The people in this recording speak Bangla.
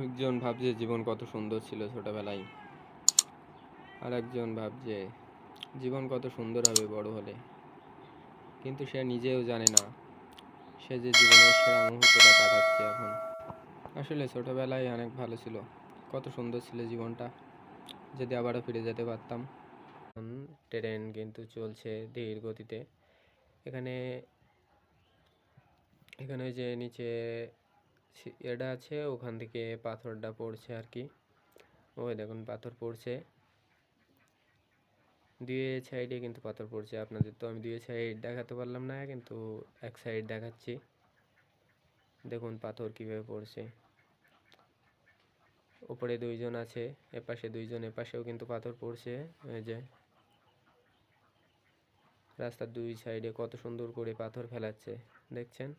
একজন ভাবছে জীবন কত সুন্দর ছিল ছোটবেলায়, আর একজন ভাবছে জীবন কত সুন্দর হবে বড় হলে। কিন্তু সে নিজেও জানে না সে যে জীবনের সেরা মুহূর্তটা কাটাচ্ছে এখন। আসলে ছোটবেলায় অনেক ভালো ছিল, কত সুন্দর ছিল জীবনটা, যদি আবারও ফিরে যেতে পারতাম। ট্রেন কিন্তু চলছে ধীর গতিতে। এখানে এখানে যে নিচে এটা আছে, ওখান থেকে পাথরটা পড়ছে আর কি। ওই দেখুন পাথর পড়ছে, দুই সাইডে কিন্তু পাথর পড়ছে। আপনাদের তো আমি দুই সাইড দেখাতে পারলাম না, কিন্তু এক সাইড দেখাচ্ছি। দেখুন পাথর কিভাবে পড়ছে। উপরে দুইজন আছে, এপাশে দুইজন, এপাশেও কিন্তু পাথর পড়ছে। এই যে রাস্তার দুই সাইডে কত সুন্দর করে পাথর ফেলাচ্ছে, দেখছেন।